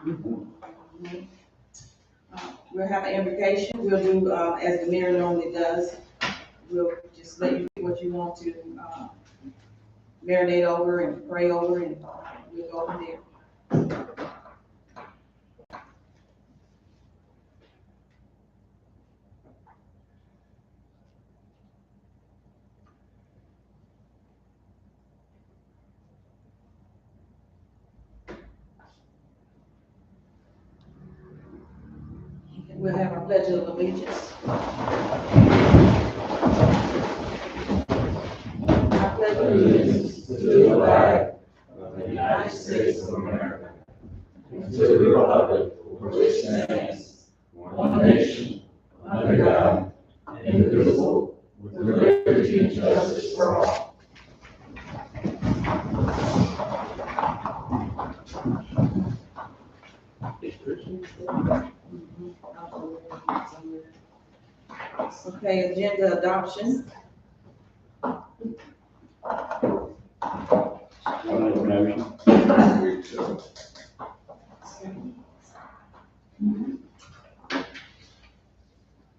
We'll have an invocation. We'll do, as the mayor normally does. We'll just let you do what you want to, marinate over and pray over, and we'll go from there. We'll have our pledge of allegiance. I pledge allegiance to the flag of the United States of America, and to the republic for which it stands, one nation, under God, indivisible, with liberty and justice for all. Okay, agenda adoption.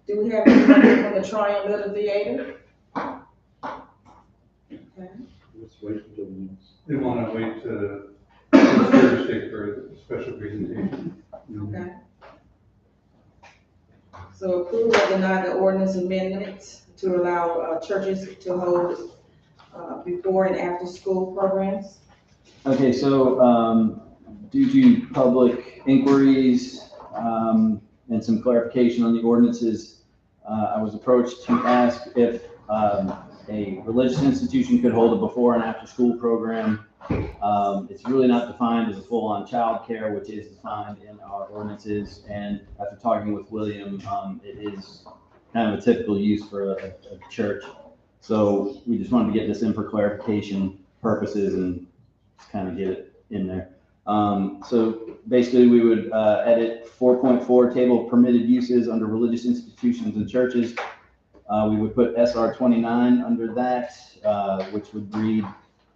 Do we have anybody from the Triumph Little Theater? Okay. Let's wait until the next. They want to wait to Thursday for the special presentation. Okay. So approve or deny the ordinance amendment to allow churches to hold before and after school programs. Okay, so due to public inquiries and some clarification on the ordinances, I was approached to ask if a religious institution could hold a before and after school program. It's really not defined as a full-on childcare, which is defined in our ordinances. And after talking with William, it is kind of a typical use for a church. So we just wanted to get this in for clarification purposes and just kind of get it in there. So basically we would edit 4.4 table of permitted uses under religious institutions and churches. We would put SR 29 under that, which would read,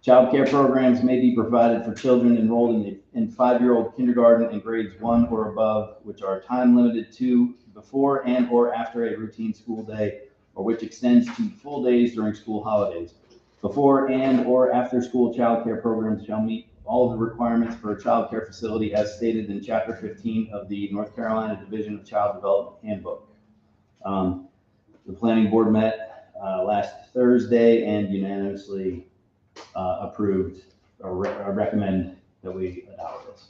childcare programs may be provided for children enrolled in 5-year-old kindergarten and grades 1 or above, which are time limited to before and or after a routine school day, or which extends to full days during school holidays. Before and or after school childcare programs shall meet all of the requirements for a childcare facility as stated in Chapter 15 of the North Carolina Division of Child Development Handbook. The planning board met last Thursday and unanimously approved or recommend that we adopt this.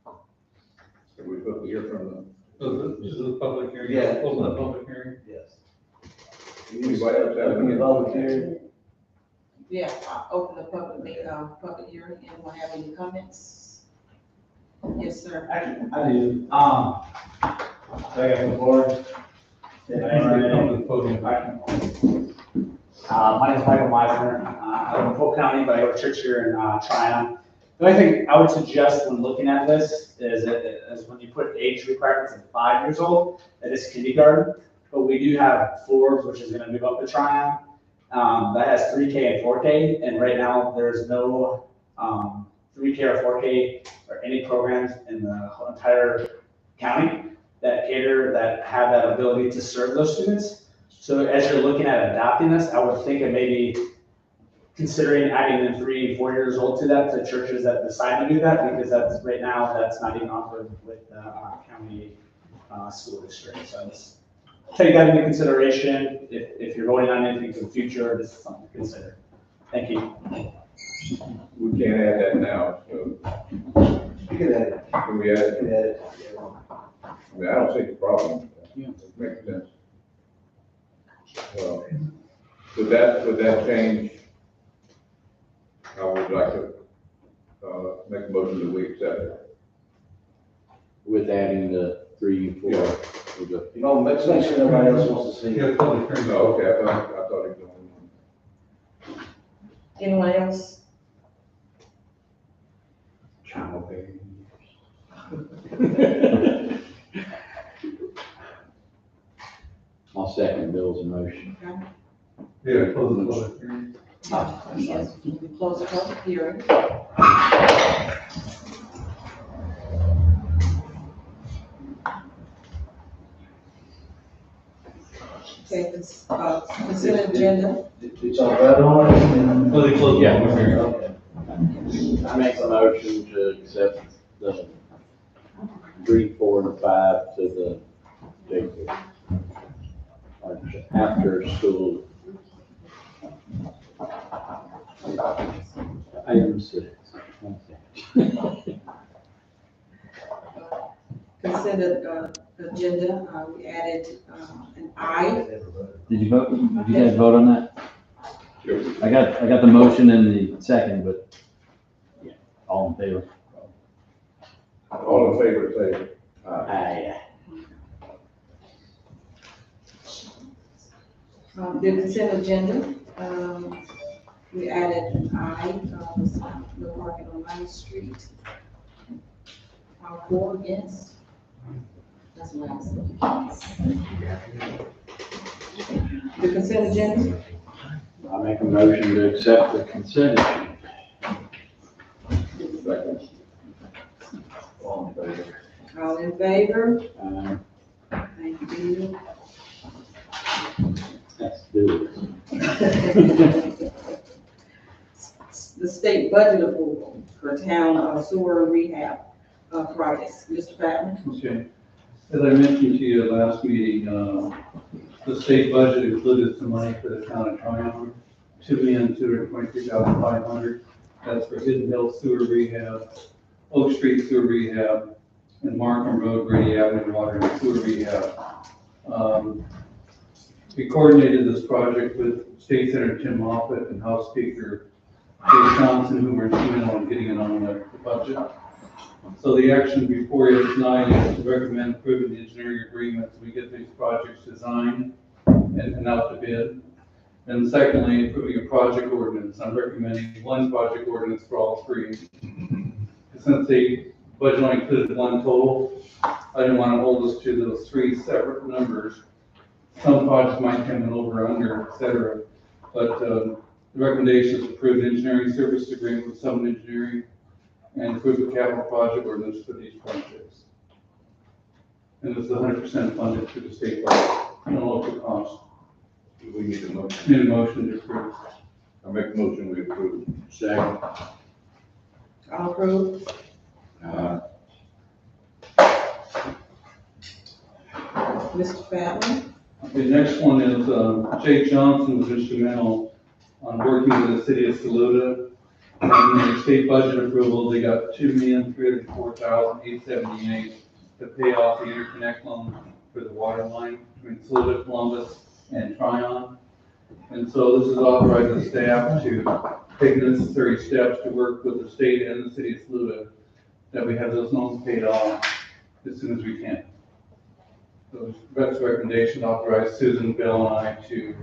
So we put the year from the. So this is a public hearing? Yeah. Open the public hearing? Yes. Anybody else have any public hearing? Yeah, I'll open the public hearing. Anyone have any comments? Yes, sir. I do. So I got the board. Come to the podium. My name is Michael Meisner. I live in Polk County, but I go to church here in Triumph. The only thing I would suggest when looking at this is when you put age requirements at 5 years old, that is kindergarten. But we do have Forbes, which is going to move up to Triumph. That has 3K and 4K, and right now there's no 3K or 4K or any programs in the whole entire county that have that ability to serve those students. So as you're looking at adopting this, I would think of maybe considering adding in 3 and 4 years old to that, to churches that decide to do that, because that's right now, that's not even offered with the county school district. So just take that into consideration. If you're voting on anything for the future, this is something to consider. Thank you. We can't add that now, so. You can add it. Can we add it? You can add it. I mean, I don't see the problem. Yeah. It makes sense. Would that change? I would like to, make a motion that we accept it. With adding the 3 and 4. Yeah. We'll You know, make sure nobody else wants to see. Yeah, public hearing. No, okay, I thought it was on. Anyone else? Child baby. I'll second Bill's motion. Yeah, close the public hearing. Yes, we close the public hearing. Okay, consent agenda. Did y'all vote on it? And- Well, they closed. Yeah. Okay. I make a motion to accept the 3, 4, and 5 to the daycare. Or after school. Item 6. Consent agenda, we added, an I. Did you vote, did you guys vote on that? Sure. I got the motion and the second, but yeah, all in favor? All in favor, say aye. Aye. The consent agenda, we added an I, no parking on Ninth Street. For, against. That's what I said. The consent agenda, I make a motion to accept the consent agenda. Second. All in favor. all in favor? Uh, Thank you. Let's do it. The state budget approval for town sewer rehab projects. Mr. Patton? Okay. As I mentioned to you last meeting, the state budget included some money for the town of Tryon, $2,223,500. That's for Hidden Hill sewer rehab, Oak Street sewer rehab, and Markham Road, Grady Avenue water and sewer rehab. We coordinated this project with State Senator Tim Moffett and House Speaker Dave Johnson, who were instrumental in getting it on the budget. So the action before you tonight is to recommend approving the engineering agreement so we get these projects designed and out to bid. And secondly, approving a project ordinance. I'm recommending one project ordinance for all three. Since the budget only included one total, I didn't want to hold us to those three separate numbers. Some projects might come in over, under, et cetera. But the recommendation is approve the engineering service agreement with Summit Engineering and approve the capital project ordinance for these projects. And it's 100% funded through the state budget, no local cost. Do we need a motion? Need a motion to approve. I make a motion, we approve. Second. All approved? Mr. Patton? The next one is, Jay Johnson was instrumental on working with the city of Saluda. On the state budget approval, they got $2,304,878 to pay off the interconnect loan for the water line between Saluda, Columbus, and Tryon. And so this is authorizing the staff to take necessary steps to work with the state and the city of Saluda that we have those loans paid off as soon as we can. So Brett's recommendation authorized Susan, Bill, and I to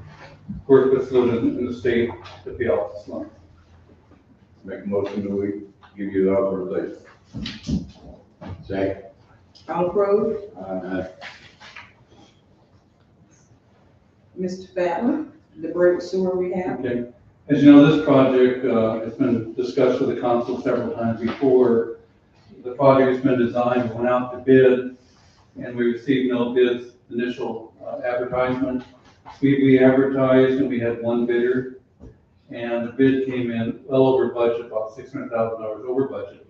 work with Saluda and the state to pay off this loan. Make a motion, that we give you the authorization. Second. All approved? Mr. Patton? The Break Sewer Rehab? Okay. As you know, this project has been discussed with the council several times before. The project has been designed, went out to bid, and we received no bids, initial advertisement. We advertised and we had one bidder, and the bid came in well over budget, about $600,000 over budget.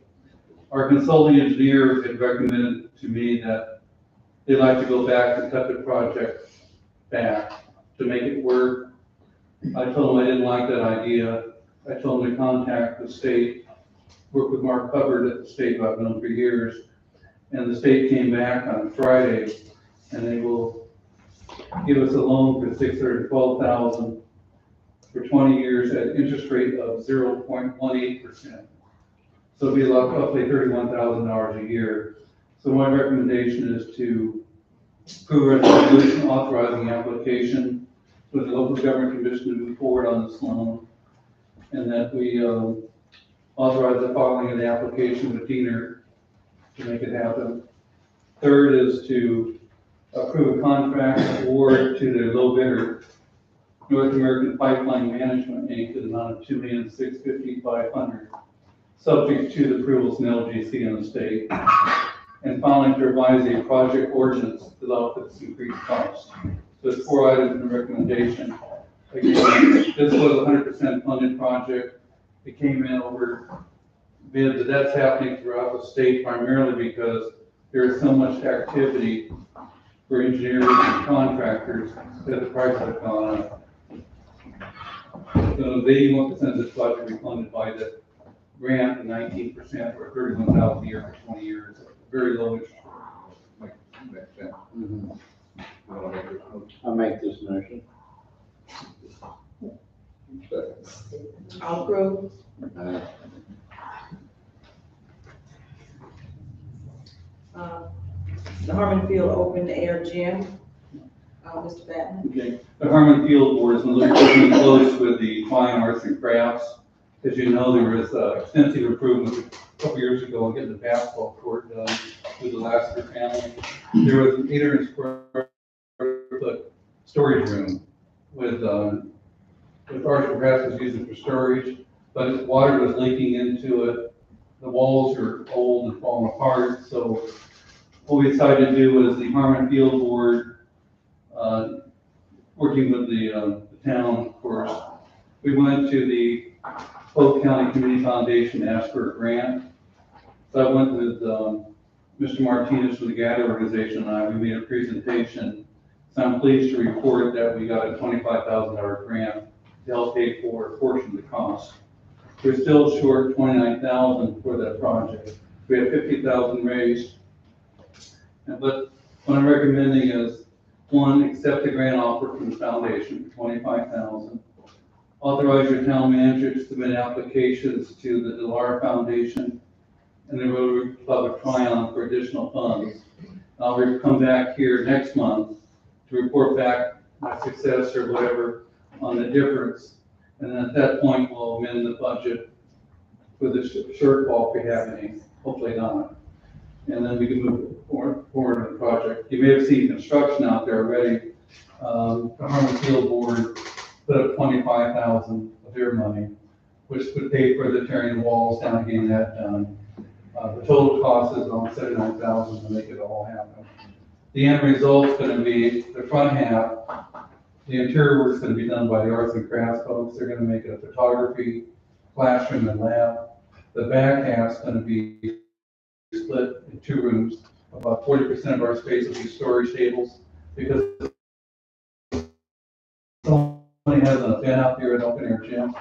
Our consulting engineer had recommended to me that they'd like to go back and cut the project back to make it work. I told them I didn't like that idea. I told them to contact the state, work with Mark Hubbard at the state, who I've known for years. And the state came back on Friday, and they will give us a loan for $612,000 for 20 years at an interest rate of 0.18%. So it'll be roughly $31,000 a year. So my recommendation is to approve a resolution authorizing the application with the local government commission to move forward on this loan, and that we authorize the filing of the application with Diener to make it happen. Third is to approve a contract award to the low bidder, North American Pipeline Management, Inc., in the amount of $2,650,500, subject to the approvals in LGC and the state. And finally, to revise a project ordinance to allow for this increased cost. There's 4 items in the recommendation. Again, this was a 100% funded project. It came in over bid, but that's happening throughout the state primarily because there is so much activity for engineers and contractors that the prices have gone up. So the 81% of this budget will be funded by the grant, and 19% or $31,000 a year for 20 years. Very low interest. Makes sense. Mhm. I wanna make this motion. I'll make this motion. Second. All approved. The Harmon Field Open Air Gym, Mr. Batman. Okay, the Harmon Field Board has been working close with the fine arts and crafts. As you know, there was extensive improvement a couple years ago on getting the basketball court done with the Lasker family. There was an 800 square foot storage room with arts and crafts was using for storage, but water was leaking into it. The walls are old and falling apart, so what we decided to do was the Harmon Field Board, working with the town, of course, we went to the Polk County Community Foundation to ask for a grant. So I went with Mr. Martinez from the Gather organization, and we made a presentation. So I'm pleased to report that we got a $25,000 grant to help pay for a portion of the cost. We're still short $29,000 for that project. We have $50,000 raised. But what I'm recommending is, one, accept the grant offer from the foundation for $25,000. Authorize your town manager to submit applications to the DeLar Foundation and the Rotary Club of Tryon for additional funds. I'll come back here next month to report back my success or whatever on the difference. And then at that point, we'll amend the budget for the shortfall if we have any, hopefully not. And then we can move forward in the project. You may have seen construction out there already. The Harmon Field Board put up $25,000 of their money, which would pay for the tearing the walls down and getting that done. The total cost is around $79,000 to make it all happen. The end result's gonna be the front half. The interior work's gonna be done by the arts and crafts folks. They're gonna make it a photography classroom and lab. The back half's gonna be split in 2 rooms. About 40% of our space will be storage tables because somebody has an event out there at open air gym.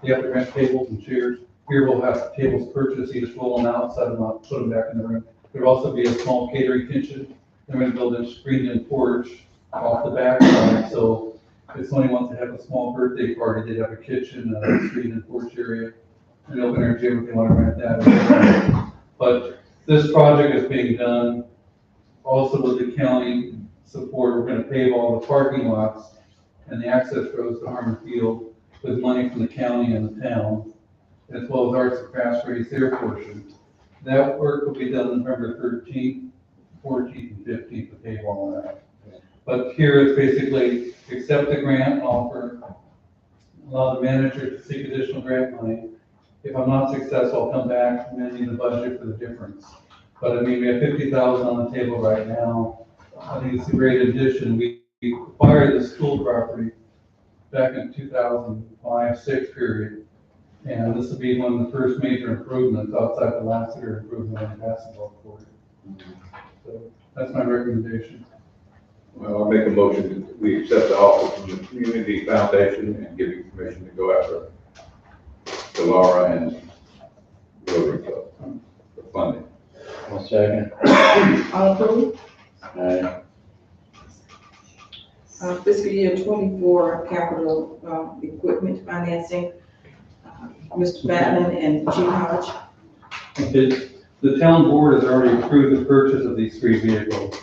They have to rent tables and chairs. Here we'll have tables purchased, you just roll them out, set them up, put them back in the room. There'll also be a small catering kitchen. They're gonna build a screened-in porch off the back side, so if somebody wants to have a small birthday party, they'd have a kitchen, a screened-in porch area, an open air gym if they want to rent that. But this project is being done also with the county support. We're gonna pave all the parking lots and the access roads to Harmon Field with money from the county and the town, as well as arts and crafts raise their portion. That work will be done November 13th, 14th, and 15th to pave all that. But here it's basically accept the grant offer, allow the manager to seek additional grant money. If I'm not successful, I'll come back and amend the budget for the difference. But I mean, we have $50,000 on the table right now. I think it's a great addition. We acquired the school property back in 2005-06 period. And this will be one of the first major improvements outside the last year improvement on the basketball court. So that's my recommendation. Well, I'll make a motion that we accept the offer from the Community Foundation and give you permission to go after Delara and Rotary Club for funding. I'll second. All approved. Aye. Fiscal year 24 capital, equipment financing, Mr. Batman and Chief Hodge. The town board has already approved the purchase of these 3 vehicles.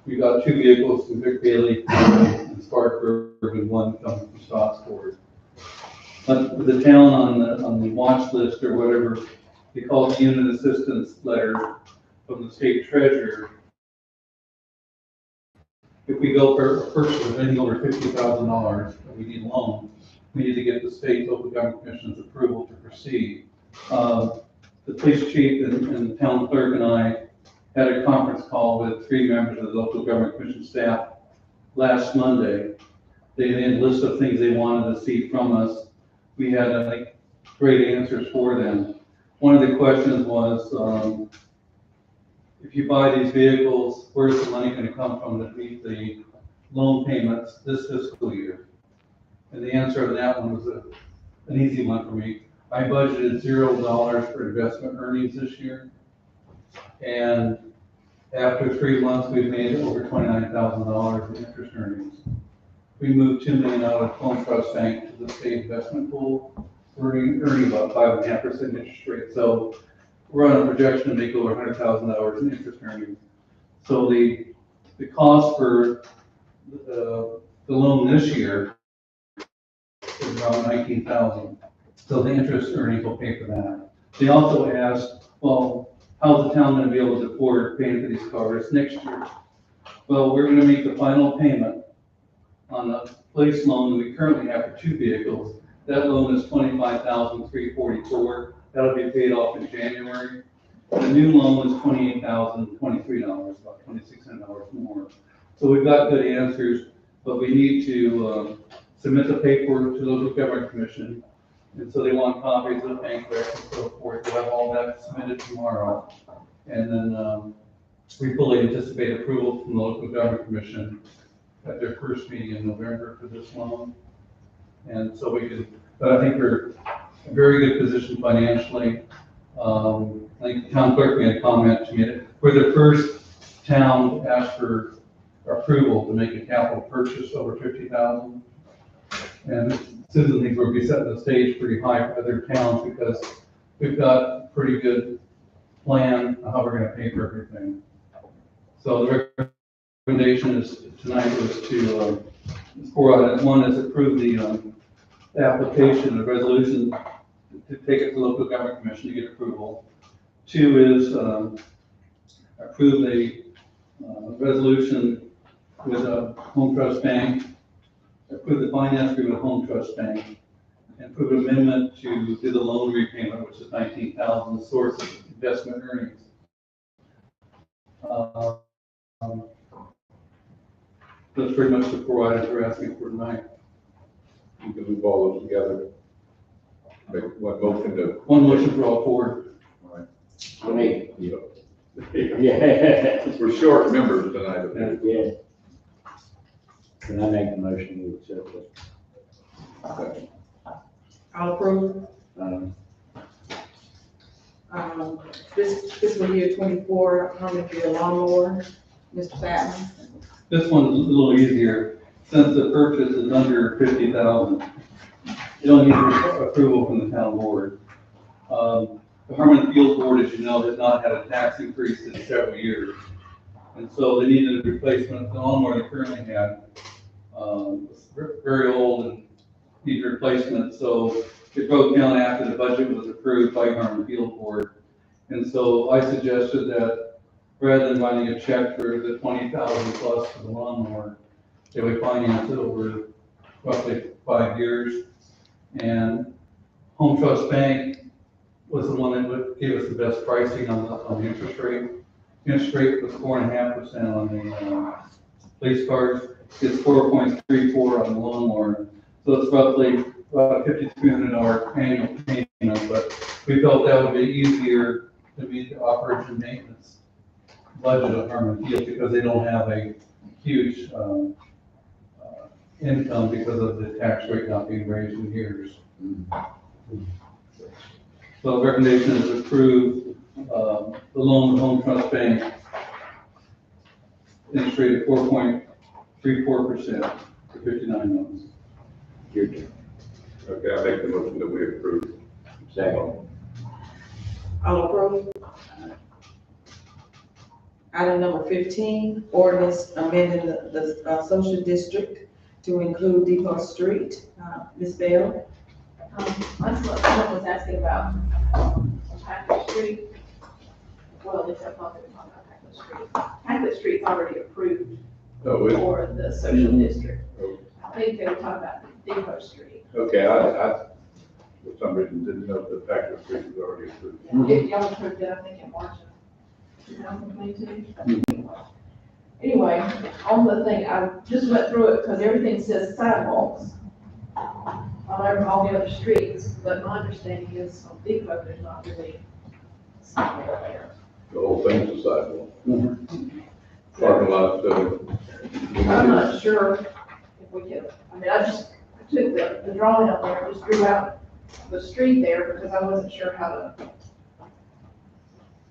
We got 2 vehicles from Vic Bailey and Spartanburg, and 1 coming from Stocksport. But with the town on the watch list or whatever, they call it the unit assistance letter from the state treasurer. If we go for a purchase of anything over $50,000, we need a loan. We need to get the state local government commission's approval to proceed. The police chief and the town clerk and I had a conference call with 3 members of the local government commission staff last Monday. They had a list of things they wanted to see from us. We had great answers for them. One of the questions was, if you buy these vehicles, where's the money going to come from to meet the loan payments this fiscal year? And the answer to that one was an easy one for me. I budgeted $0 for investment earnings this year. And after 3 months, we've made over $29,000 in interest earnings. We moved $2 million out of Home Trust Bank to the state investment pool, earning about 5.5% interest rate. So we're on a projection to make over $100,000 in interest earnings. So the cost for the loan this year is around $19,000. So the interest earnings will pay for that. They also asked, well, how's the town going to be able to afford paying for these cars next year? Well, we're going to make the final payment on the police loan we currently have for 2 vehicles. That loan is $25,344. That'll be paid off in January. The new loan is $28,023, about $2,600 more. So we've got good answers, but we need to submit the paperwork to the local government commission. And so they want copies of the bank records and so forth. We'll have all that submitted tomorrow. And then we fully anticipate approval from the local government commission at their first meeting in November for this loan. And so we can, but I think we're in a very good position financially. I think the town clerk made a comment to me that we're the first town to ask for approval to make a capital purchase over $50,000. And Susan thinks we'll be setting the stage pretty high for other towns because we've got a pretty good plan on how we're going to pay for everything. So the recommendation is tonight was to for items. One is approve the application, the resolution to take it to the local government commission to get approval. 2 is approve the resolution with Home Trust Bank, approve the finance agreement with Home Trust Bank, and approve an amendment to do the loan repayment, which is $19,000, the source of investment earnings. That's pretty much the 4 items we're asking for tonight. You can move all those together. Make One motion for all 4. All right. Me. Yeah. We're short members tonight. Yeah. Can I make the motion to accept it? Okay. I'll approve. This fiscal year 24, Herman lawnmower, Mr. Patton. This one's a little easier, since the purchase is under $50,000. You don't need approval from the town board. The Harmon Field Board, as you know, has not had a tax increase in several years. And so they needed a replacement. The lawnmower they currently had was very old and needed replacement. So it broke down after the budget was approved by Harmon Field Board. And so I suggested that rather than writing a check for the $20,000 plus for the lawnmower, they would finance it over roughly 5 years. And Home Trust Bank was the one that gave us the best pricing on the interest rate. Interest rate was 4.5% on the police cars. It's 4.34 on the lawnmower. So it's roughly about a $5,300 annual payment, but we felt that would be easier to meet the operation maintenance budget of Harmon Field because they don't have a huge income because of the tax rate not being raised in years. So the recommendation is approve the loan with Home Trust Bank, interest rate of 4.34% for 59 months. Your turn. Okay, I make the motion that we approve. Second. I'll approve. Item number 15, ordinance amending the social district to include Depot Street. Ms. Bell? That's what someone was asking about, Packard Street. Well, except not that we're talking about Packard Street. Packard Street's already approved Oh, it- for the social district. oh, I think they were talking about Depot Street. Okay, I, for some reason, didn't know that Packard Street was already approved. Y'all approved it, I think, in March 2022. Anyway, on the thing, I just went through it because everything says sidewalks on all the other streets, but my understanding is on Depot, there's not really sidewalk there. The whole thing's a sidewalk. Parking lot, so. I'm not sure if we can, I mean, I took the drawing up there, and just drew out the street there because I wasn't sure how to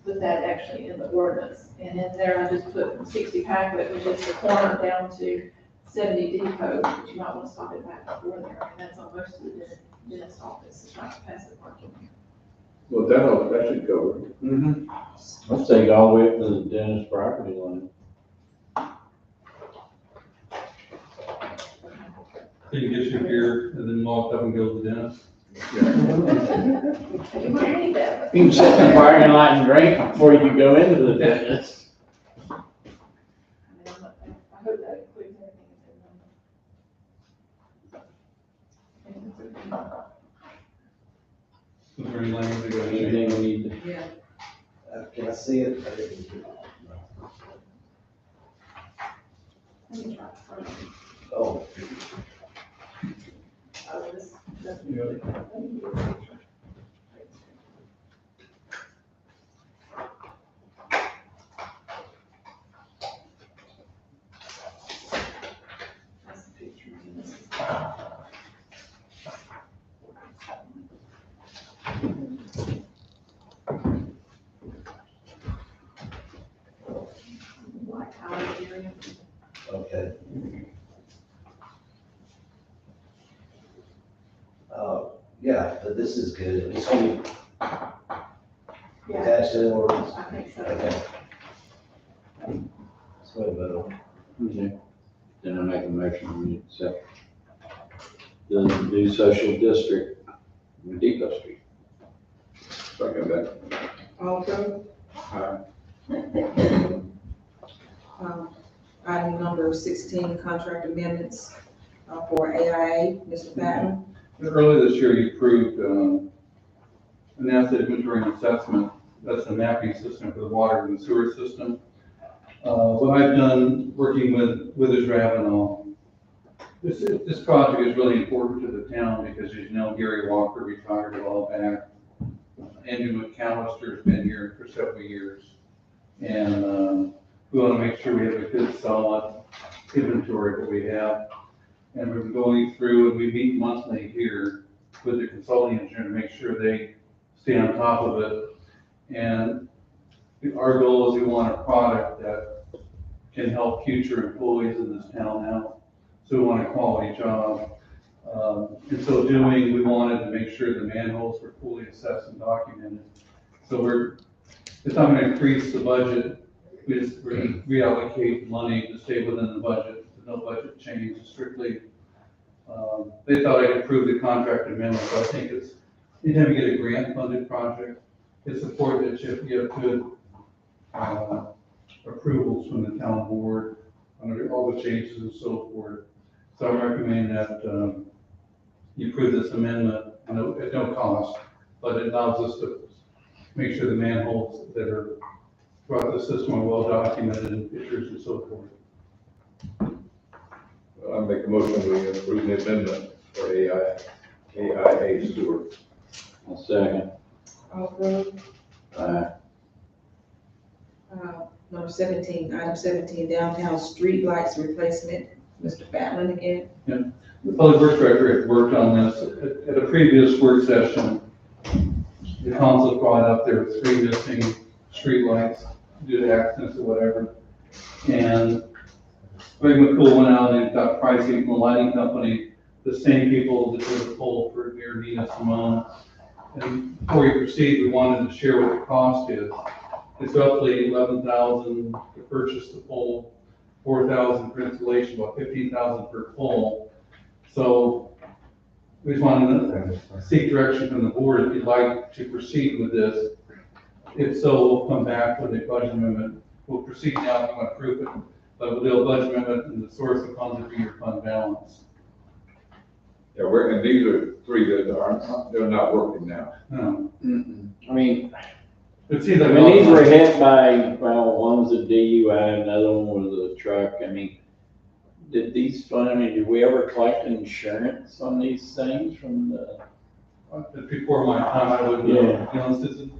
put that actually in the ordinance. And in there, I just put from 60 Packlet, which is the corner down to 70 Depot, but you might want to stop it back before there. And that's on most of the dentist office, it's not passive parking. Well, that should cover it. Let's take all the way up to the dentist property line. So you get your beer and then walk up and go to the dentist. You might need that. You can sit in the parking lot and drink before you go into the dentist. I hope that includes everything. Is there any language? Anything we need to. Yeah. Can I see it? Oh, That's the picture. White house area. okay. Yeah, but this is good. It's only Yeah, attached to the ordinance. I think so. Okay. Let's go vote. Okay. Then I make a motion, we accept the new social district in Depot Street. Second that. All approved? Aye. Item number 16, contract amendments for AIA, Mr. Patton. Earlier this year, you approved an asset inventory and assessment. That's the mapping system for the water and sewer system. What I've done, working with Withers Ravenel, this project is really important to the town because, as you know, Gary Walker retired a while back. Andrew McAllister's been here for several years. And we want to make sure we have a good, solid inventory of what we have. And we're going through, and we meet monthly here with the consulting engineer to make sure they stay on top of it. And our goal is we want a product that can help future employees in this town now. So we want a quality job. In so doing, we wanted to make sure the manholes were fully assessed and documented. So it's not going to increase the budget. We're going to reallocate money to stay within the budget. No budget change, strictly. They thought I could approve the contract amendment, but I think anytime you get a grant funded project, it's important that you have good approvals from the town board on all the changes and so forth. So I recommend that you approve this amendment at no cost, but it allows us to make sure the manholes that are throughout the system are well documented in pictures and so forth. I make a motion, we approve the amendment for AIA Stewart. I'll second. All approved? Number 17, item 17, downtown street lights replacement, Mr. Batlin again. The Public Works Director had worked on this at a previous work session. The council brought up there were 3 missing streetlights due to accidents or whatever. And Greg McCool went out and got pricing from a lighting company, the same people that did the pole for near Nina Simone. And before we proceed, we wanted to share what the cost is. It's roughly $11,000 to purchase the pole, $4,000 for installation, about $15,000 per pole. So we just wanted to seek direction from the board if you'd like to proceed with this. If so, we'll come back with a budget amendment. We'll proceed now if you want to approve it, but we'll do a budget amendment and the source of funds will be your fund balance. Yeah, and these are 3 that they're not working now. No. I mean, But see, I mean, these were hit by, well, one was a DUI, another one was a truck. I mean, did we ever collect insurance on these things from the? Before my time, I wouldn't know, you know, this is.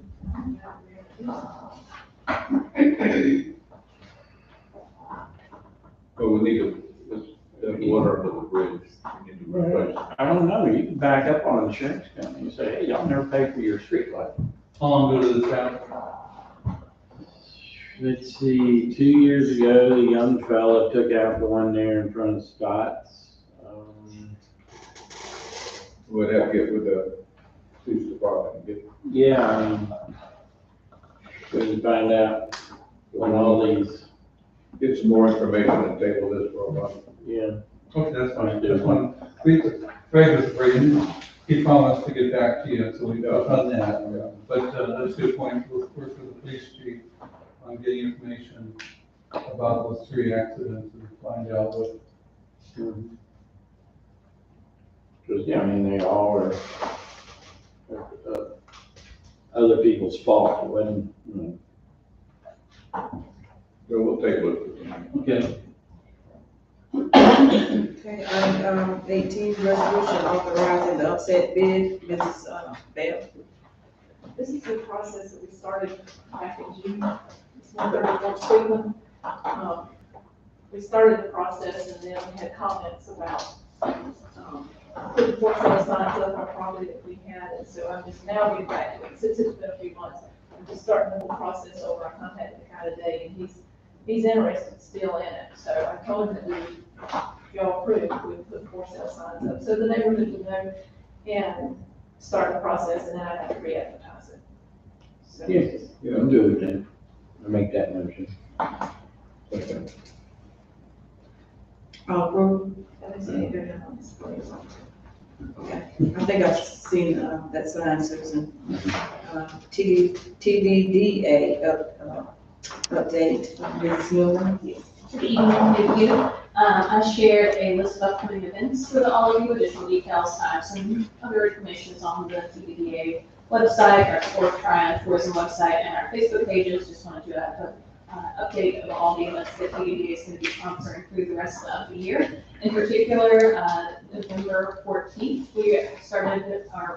But we need to, there's water under the bridge. We need to replace it. I don't know, you can back up on an insurance company and say, hey, y'all never paid for your street light. How long ago did this happen? Let's see, 2 years ago, the young fella took out the one there in front of Scott's. We'd have to get with the police department and get. Yeah, I mean, we can find out when all these, Get some more information and table this for a month. yeah. Okay, that's fine, that's fine. Greg was bringing, he promised to get back to you, so we've done that. But, that's a good point, we'll work with the police chief on getting information about those 3 accidents and find out what. Because, yeah, I mean, they all are other people's fault, it wasn't, you know. So we'll take a look at it. Okay. Okay, item 18, resolution authorizing the upset bid, Mrs. Bell. This is the process that we started back in June. It's 134 Cleveland. We started the process and then we had comments about, putting for sale signs up on property that we had. And so I'm just now getting back to it. Since it's been a few months, I'm just starting the whole process over. I contacted the guy today and he's interested still in it. So I told him that if y'all approve, we put for sale signs up. So the neighborhood would know and start the process and then I'd have to re-advertise it. So, Yeah, I'm doing it then. I make that motion. Okay. Approve. let me see, go down on this place. Okay, I think I've seen that sign, Susan. TVDA update, Mrs. Miller. Good evening, thank you. I shared a list of upcoming events with all of you, additional details, some other information is on the TVDA website, our Sport Triumph Tourism website, and our Facebook pages. Just wanted to have an update of all the events that TVDA is going to be sponsoring through the rest of the year. In particular, November 14th, we started our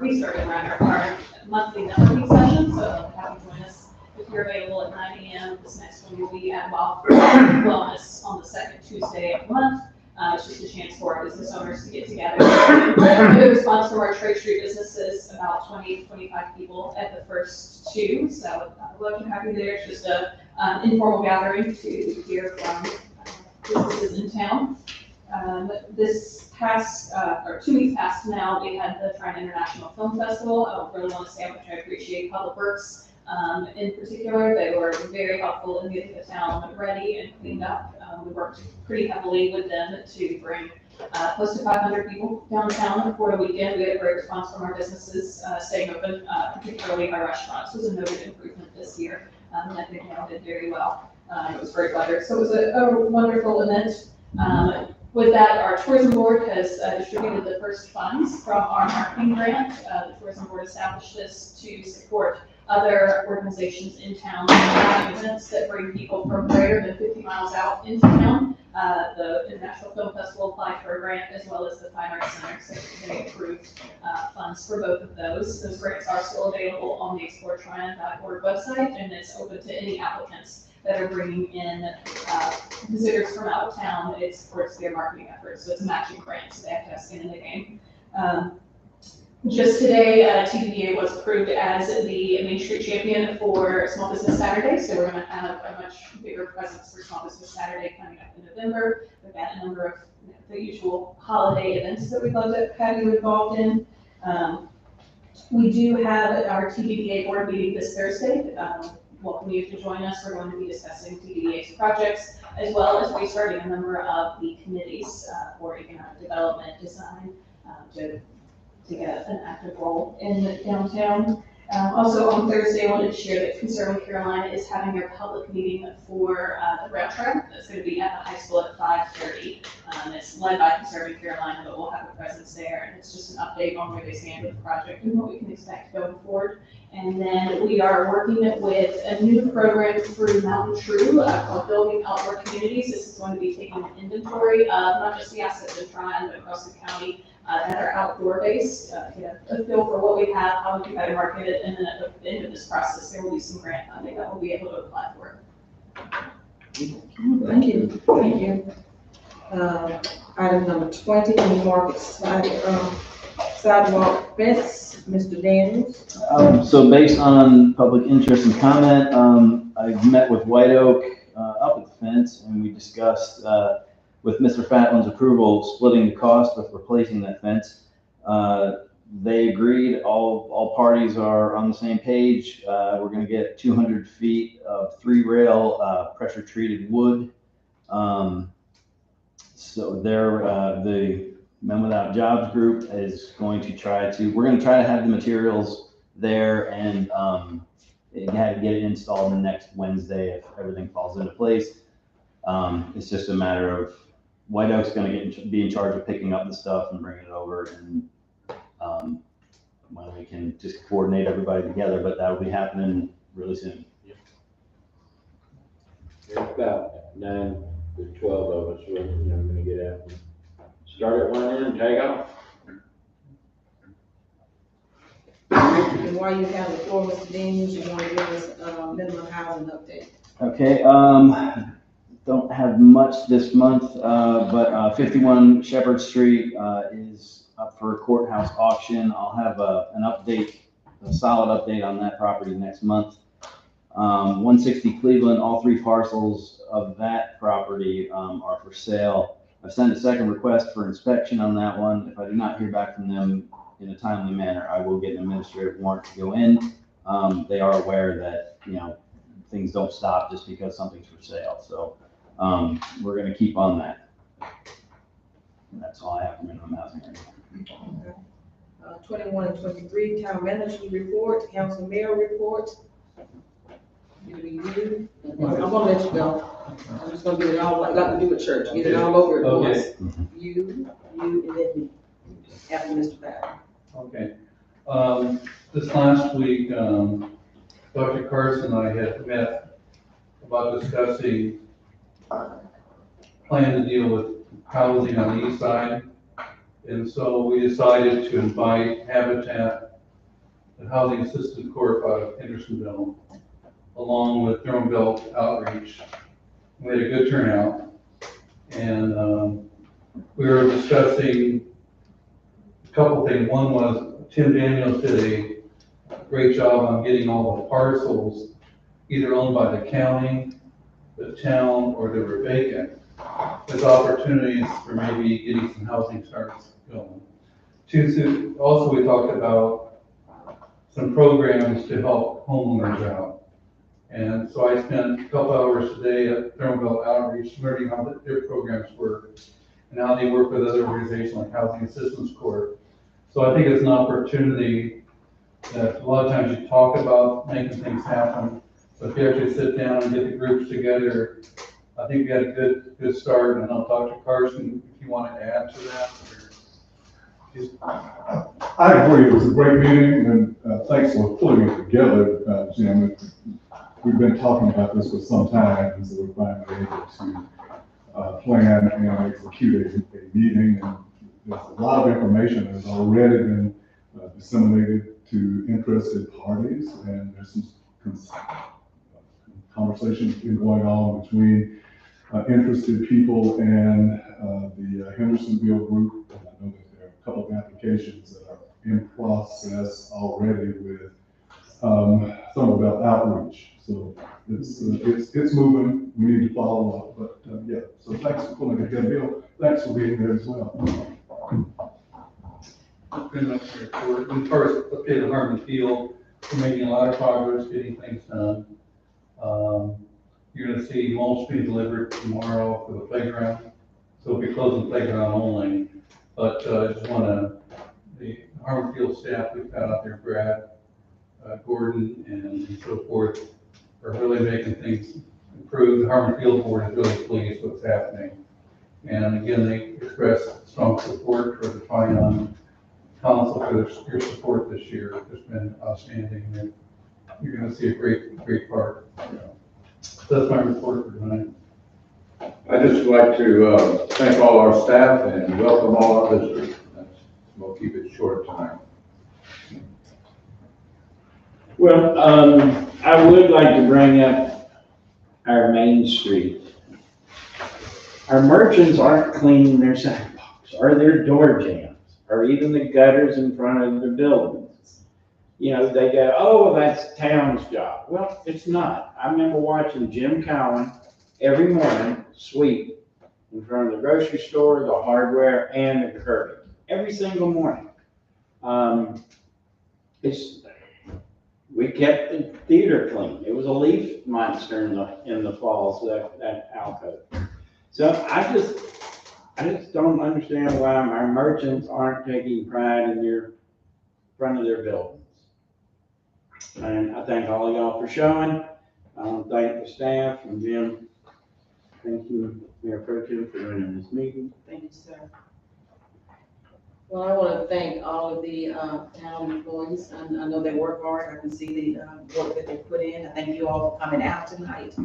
monthly networking session, so have you join us if you're available at 9 a.m. This next one will be at Wellness on the second Tuesday of the month. It's just a chance for our business owners to get together. A good response from our Trade Street businesses, about 20 to 25 people at the first 2. So I'd love to have you there. It's just an informal gathering to hear from businesses in town. This past, or 2 weeks past now, we had the Trine International Film Festival. I don't really want to say how much I appreciate Public Works. In particular, they were very helpful in getting the town ready and cleaned up. We worked pretty heavily with them to bring close to 500 people downtown for the weekend. We had a great response from our businesses staying open, particularly our restaurants. Was a noted improvement this year, and I think they all did very well. It was great weather, so it was a wonderful event. With that, our tourism board has distributed the first funds from our marketing grant. The tourism board established this to support other organizations in town having events that bring people from greater than 50 miles out into town. The International Film Festival applied for a grant as well as the Fine Arts Center, so they approved funds for both of those. Those grants are still available on the exploretryon.org website, and it's open to any applicants that are bringing in visitors from out of town. It supports their marketing efforts, so it's a matching grant, so they have to have skin in the game. Just today, TVDA was approved as the Main Street champion for Small Business Saturday, so we're going to have a much bigger presence for Small Business Saturday coming up in November. We've got a number of the usual holiday events that we'd love to have you involved in. We do have our TVDA board meeting this Thursday. Welcome you to join us. We're going to be discussing TVDA's projects, as well as restarting a number of the committees for economic development design to take an active role in the downtown. Also on Thursday, I wanted to share that Conservative Carolina is having their public meeting for the rail track. That's going to be at the high school at 5:30. It's led by Conservative Carolina, but we'll have a presence there. And it's just an update on where they stand with the project and what we can expect going forward. And then we are working with a new program through Mountain True called Building Outdoor Communities. This is going to be taking an inventory of not just the assets in Tryon, but across the county that are outdoor based, get a feel for what we have, how we can better market it, and then at the end of this process, there will be some grant funding that we'll be able to apply for. Thank you, thank you. Item number 20, New Market sidewalk fence, Mr. Daniels. So based on public interest and comment, I've met with White Oak up at the fence, and we discussed with Mr. Fatlin's approval, splitting the cost with replacing that fence. They agreed, all parties are on the same page. We're gonna get 200 feet of 3-rail pressure treated wood. So the Men Without Jobs group is going to we're gonna try to have the materials there and get it installed next Wednesday if everything falls into place. It's just a matter of White Oak's gonna be in charge of picking up the stuff and bringing it over, and when we can just coordinate everybody together, but that'll be happening really soon. There's about 9 to 12 of us, we're gonna get out and start at one end and take off. And while you have the floor, Mr. Daniels, you want to give us minimum housing update? Okay, don't have much this month, but 51 Shepherd Street is up for a courthouse auction. I'll have an update, a solid update on that property next month. 160 Cleveland, all 3 parcels of that property are for sale. I've sent a second request for inspection on that one. If I do not hear back from them in a timely manner, I will get an administrative warrant to go in. They are aware that, things don't stop just because something's for sale. So we're going to keep on that. And that's all I have for minimum housing right now. 21 and 23, town manager report, council mayor report. It'll be you. I'm gonna let you go. I'm just gonna do it all like we do at church. Get it all over at once. You, and then me. After Mr. Fowler. Okay. This last week, Dr. Carson and I had met about discussing plan to deal with housing on the east side. And so we decided to invite Habitat, the Housing Assistance Corp out of Hendersonville, along with Durham Belt Outreach. We had a good turnout, and we were discussing a couple things. One was Tim Daniels did a great job on getting all the parcels either owned by the county, the town, or they were vacant. There's opportunities for maybe getting some housing starts going. Also, we talked about some programs to help homeowners out. And so I spent a couple hours today at Thermobelt Outreach learning how their programs work and how they work with other organizations like Housing Assistance Corp. So I think it's an opportunity that a lot of times you talk about making things happen, but if you actually sit down and get the groups together, I think we had a good start, and I'll talk to Carson if you want to add to that. I agree, it was a great meeting, and thanks for pulling it together, Jim. We've been talking about this for some time, and so we're finally able to plan and execute a meeting. And there's a lot of information that has already been disseminated to interested parties, and there's some conversations been going on between interested people and the Hendersonville group. And I know that there are a couple of applications that are in process already with some about outreach. So it's moving. We need to follow up, but yeah. So thanks for pulling it together, Bill. Thanks for being there as well. Pretty much the report. As far as updated Harmon Field, we're making a lot of progress getting things done. You're going to see mulch being delivered tomorrow for the playground. So we'll be closing the playground only. But I just want to, the Harmon Field staff we've got out there, Brad, Gordon and so forth are really making things improve. The Harmon Field Board is really pleased with what's happening. And again, they expressed strong support for the Tryon Council for your support this year. It's been outstanding. And you're going to see a great part. So that's my report for tonight. I'd just like to thank all our staff and welcome all our visitors. We'll keep it short tonight. Well, I would like to bring up our Main Street. Our merchants aren't cleaning their sidewalks or their door jams or even the gutters in front of their buildings. You know, they go, oh, well, that's town's job. Well, it's not. I remember watching Jim Cowan every morning sweep in front of the grocery store, the hardware, and the curb every single morning. We kept the theater clean. It was a leaf monster in the falls, that alcove. So I just don't understand why our merchants aren't taking pride in their front of their buildings. And I thank all of y'all for showing. Thank the staff and Jim. Thank you, Mayor Pro Tem, for running this meeting. Thank you, sir. Well, I want to thank all of the town employees. I know they work hard. I can see the work that they put in. I thank you all for coming out tonight.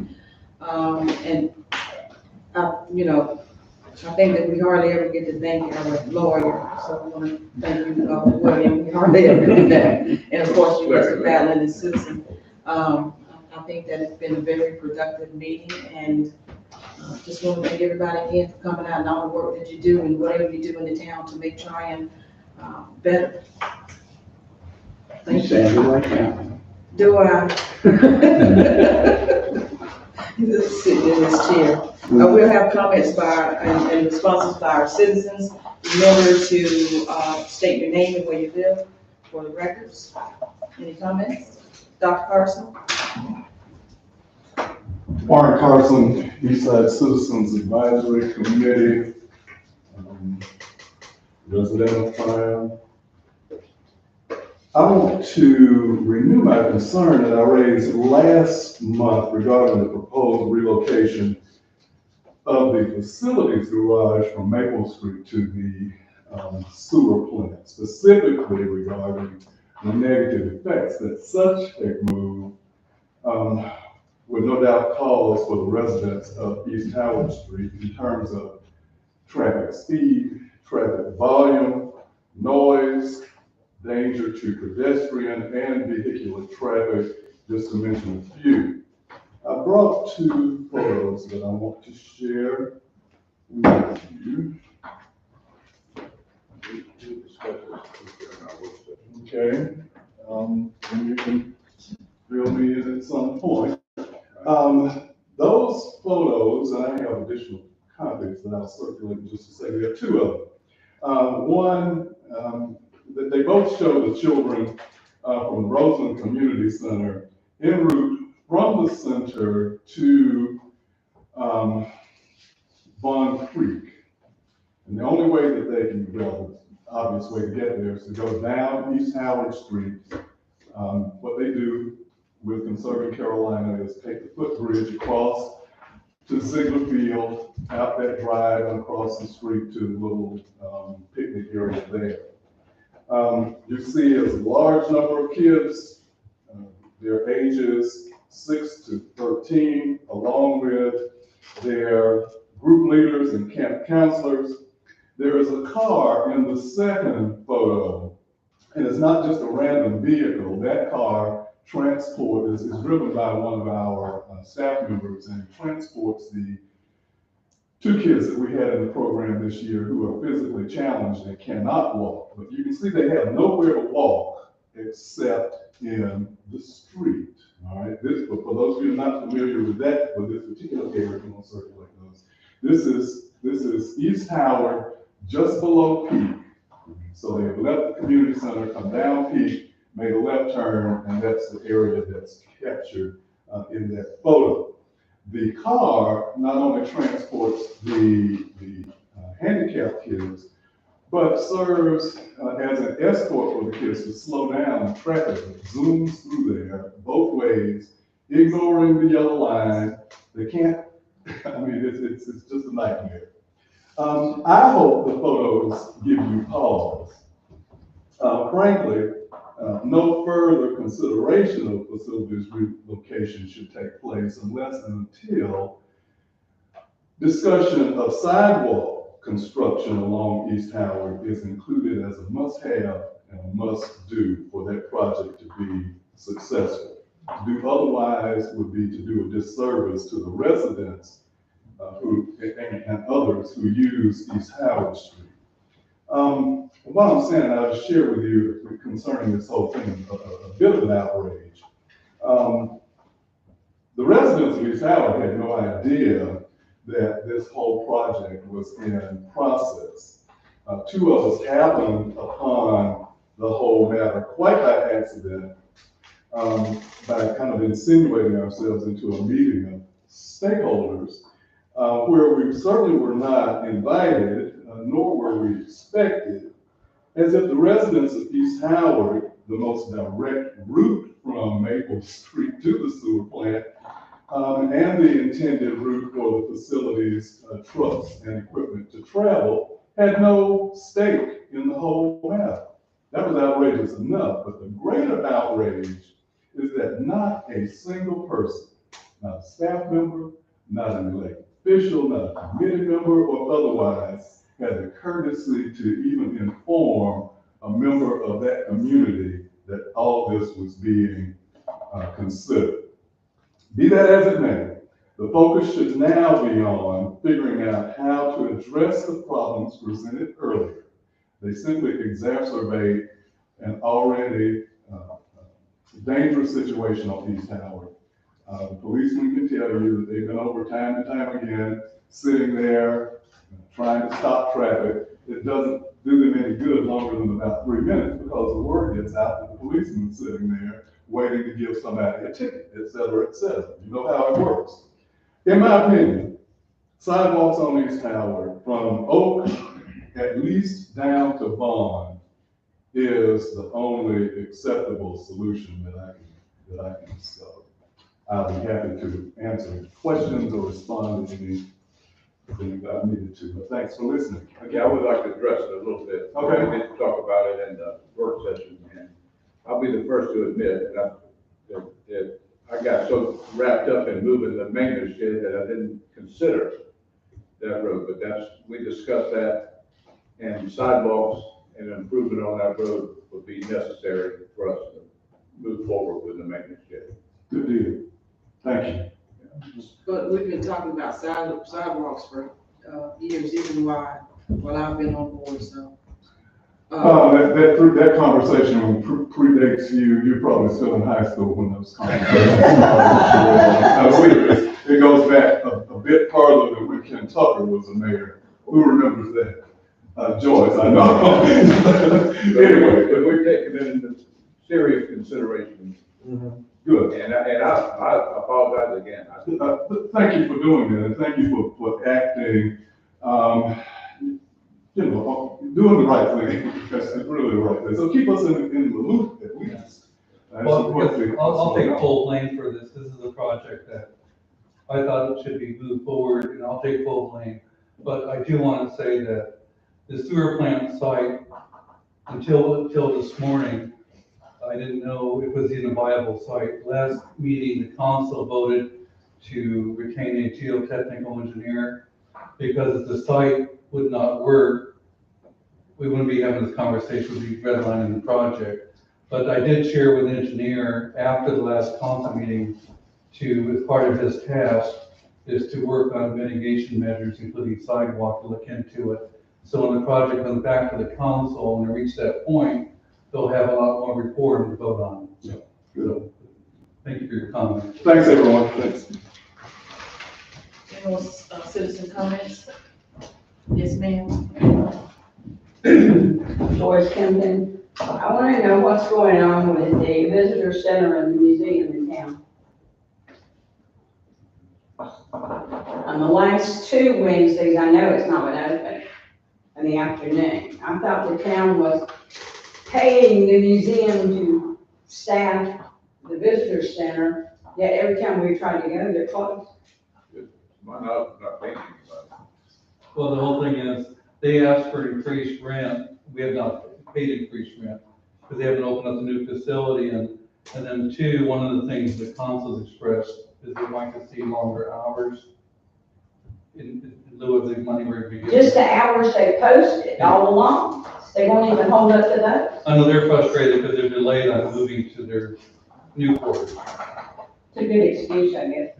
You know, I think that we hardly ever get to thank our lawyer, so I want to thank you, William. We hardly ever do that. And of course, you, Mr. Fallon and Susan. I think that it's been a very productive meeting, and just want to thank everybody again for coming out and all the work that you do and whatever you do in the town to make Tryon better. Thank you. Do I? Just sitting in this chair. We'll have comments by and responses by our citizens. Remember to state your name and where you live for the records. Any comments? Dr. Carson? Warren Carson, Eastside Citizens Advisory Committee, resident of Tryon. I want to renew my concern that I raised last month regarding the proposed relocation of the facilities garage from Maple Street to the sewer plant, specifically regarding the negative effects that such a move would no doubt cause for the residents of East Howard Street in terms of traffic speed, traffic volume, noise, danger to pedestrian and vehicular traffic, just to mention a few. I brought two photos that I want to share with you. Okay, and you can fill me in at some point. Those photos, and I have additional copies that I'll circulate in just a second. There are two of them. One, they both show the children from the Roseland Community Center en route from the center to Bond Creek. And the only way that they can go, the obvious way to get there is to go down East Howard Street. What they do with Conserving Carolina is take the footbridge across to Ziegler Field, out that drive and across the street to the little picnic area there. You see a large number of kids, their ages 6 to 13, along with their group leaders and camp counselors. There is a car in the second photo, and it's not just a random vehicle. That car transport is driven by one of our staff members, and transports the two kids that we had in the program this year who are physically challenged and cannot walk. But you can see they have nowhere to walk except in the street. All right, but for those of you not familiar with that, with this particular area, if you want to circulate those, this is East Howard, just below Peak. So they have left the community center, come down Peak, made a left turn, and that's the area that's captured in that photo. The car not only transports the handicapped kids, but serves as an escort for the kids to slow down traffic that zooms through there both ways, ignoring the yellow line. They can't, I mean, it's just a nightmare. I hope the photos give you pause. Frankly, no further consideration of facilities relocation should take place unless and until discussion of sidewalk construction along East Howard is included as a must-have and a must-do for that project to be successful. To do otherwise would be to do a disservice to the residents and others who use East Howard Street. What I'm saying, I'll just share with you concerning this whole thing, a bit of an outrage. The residents of East Howard had no idea that this whole project was in process. Two of us happened upon the whole matter quite by accident, by kind of insinuating ourselves into a meeting of stakeholders, where we certainly were not invited, nor were we expected, as if the residents of East Howard, the most direct route from Maple Street to the sewer plant, and the intended route for the facility's trucks and equipment to travel, had no stake in the whole matter. That was outrageous enough, but the greater outrage is that not a single person, not a staff member, not an elected official, not a committee member, or otherwise, had the courtesy to even inform a member of that community that all this was being considered. Be that as it may, the focus should now be on figuring out how to address the problems presented earlier. They simply exacerbate an already dangerous situation on East Howard. The policemen can tell you that they've been over time and time again, sitting there, trying to stop traffic. It doesn't do them any good longer than about 3 minutes because the word gets out that the policeman's sitting there waiting to give somebody a ticket, et cetera, et cetera. You know how it works. In my opinion, sidewalks on East Howard from Oak at least down to Vaughn is the only acceptable solution that I can discover. I'll be happy to answer questions or respond to anything I needed to, but thanks for listening. Yeah, I would like to address it a little bit. Okay. We did talk about it in the work session, and I'll be the first to admit that I got so wrapped up in moving the maintenance shed that I didn't consider that road, but we discussed that, and sidewalks and improvement on that road would be necessary for us to move forward with the maintenance shed. Good deal. Thank you. But we've been talking about sidewalks for years, even while I've been on board, so. That conversation predates you. You're probably still in high school when those conversations started. It goes back a bit farther than when Ken Tucker was the mayor. Who remembers that? Joyce, I know. Anyway, but we're taking it into serious consideration. Mm-hmm. Good. And I apologize again. Thank you for doing that, and thank you for acting, doing the right thing. That's really the right thing. So keep us in the loop at least. I'll take full blame for this. This is a project that I thought it should be moved forward, and I'll take full blame. But I do want to say that the sewer plant site, until this morning, I didn't know it was even a viable site. Last meeting, the council voted to retain a geotechnical engineer because if the site would not work, we wouldn't be having this conversation, we'd be redlining the project. But I did share with the engineer after the last council meeting as part of his task, is to work on mitigation measures, including sidewalk, to look into it. So when the project comes back to the council and they reach that point, they'll have a lot more report to vote on. Yeah, good. Thank you for your comment. Thanks, everyone. Thanks. Any more citizen comments? Yes, ma'am. Joyce Kempton. I want to know what's going on with the visitor center and the museum in town. On the last 2 Wednesdays, I know it's not been open. in the afternoon. I thought the town was paying the museum to staff the visitor center, yet every time we try to go, they're closed. Why not paying anybody? Well, the whole thing is, they asked for increased rent, we have not paid increased rent, because they haven't opened up the new facility, and then two, one of the things the council's expressed is they'd like to see longer hours in lieu of the money we're gonna be getting. Just the hours they posted all along. They won't even hold up to those. I know they're frustrated because they're delayed on moving to their new quarters. It's a good excuse, I guess.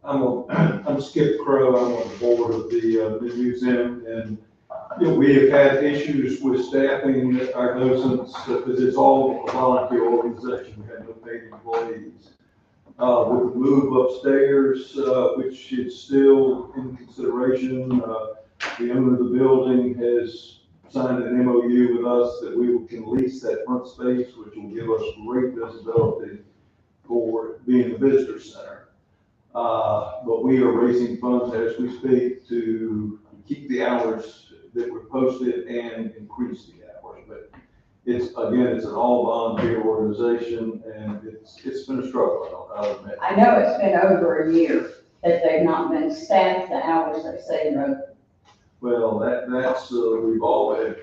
I'm Skip Crow, I'm on the board of the museum, and, you know, we have had issues with staffing our docents, because it's all a volunteer organization, we have no paid employees. With the move upstairs, which is still in consideration, the owner of the building has signed an MOU with us that we can lease that front space, which will give us great visibility for being a visitor center. But we are raising funds as we speak to keep the hours that were posted and increase the hours. But it's an all volunteer organization, and it's been a struggle, I'll admit. I know it's been over a year that they've not been staffed the hours they say they're open. Well, that's, we've all had,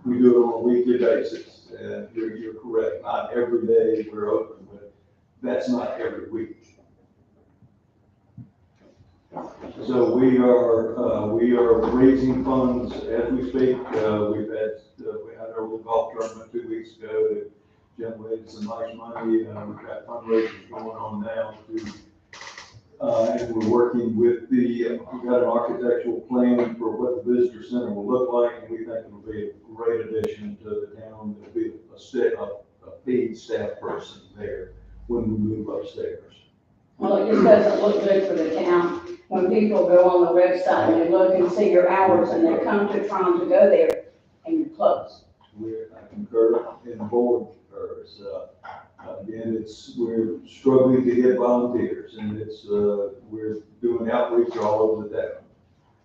we do it on a weekly basis, and you're correct, not every day we're open, but that's not every week. So we are raising funds as we speak. We've had, we had our little golf tournament 2 weeks ago that generated some nice money. We've got fundraisers going on now and we're working with we've got an architectural plan for what the visitor center will look like, and we think it'll be a great addition to the town. There'll be a paid staff person there when we move upstairs. Well, it just doesn't look good for the town when people go on the website and they look and see your hours and they come to trying to go there and you're closed. I concur, and the board concurs. Again, we're struggling to get volunteers, and we're doing outreach all over the town.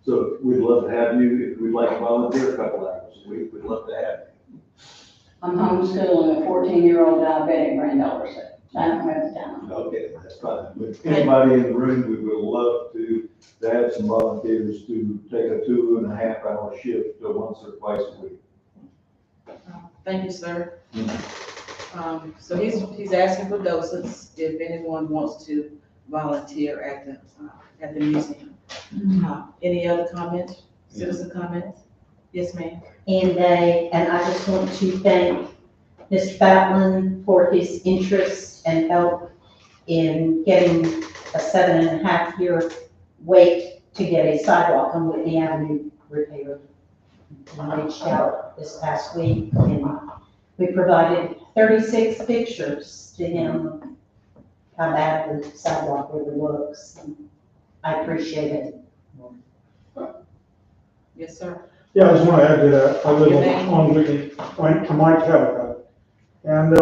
So we'd love to have you, if we'd like to volunteer a couple hours a week, we'd love to have you. I'm homeschooling a 14-year-old diabetic granddaughter, so I don't have the time. Okay, that's fine. With anybody in the room, we would love to have some volunteers to take a 2.5 hour shift once or twice a week. Thank you, sir. So he's asking for docents if anyone wants to volunteer at the museum. Any other comments, citizen comments? Yes, ma'am. And I just want to thank Mr. Batlin for his interest and help in getting a 7.5-year wait to get a sidewalk on Whitney Avenue repaired. We reached out this past week and we provided 36 pictures to him how bad the sidewalk really looks. I appreciate it. Yes, sir. Yeah, I just want to add to that. I live on Whitney, to my Calicut. And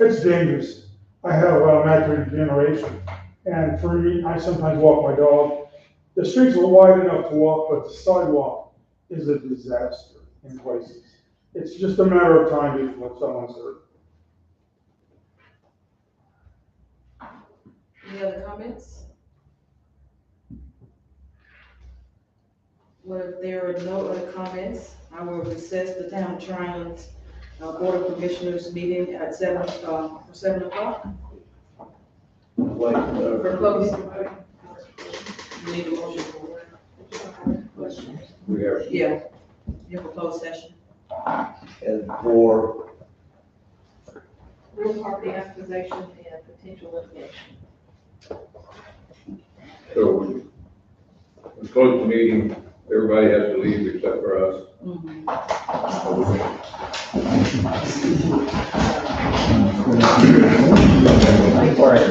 it's dangerous. I have macular degeneration. And for me, I sometimes walk my dog. The streets are wide enough to walk, but the sidewalk is a disaster in places. It's just a matter of time before someone's hurt. Any other comments? Well, if there are no other comments, I will recess the Town of Tryon's Board of Commissioners meeting at 7 o'clock. For close. You need a motion for it? Yeah, you have a closed session. And for Real property acquisition and potential litigation. So we close the meeting, everybody has to leave except for us. All right.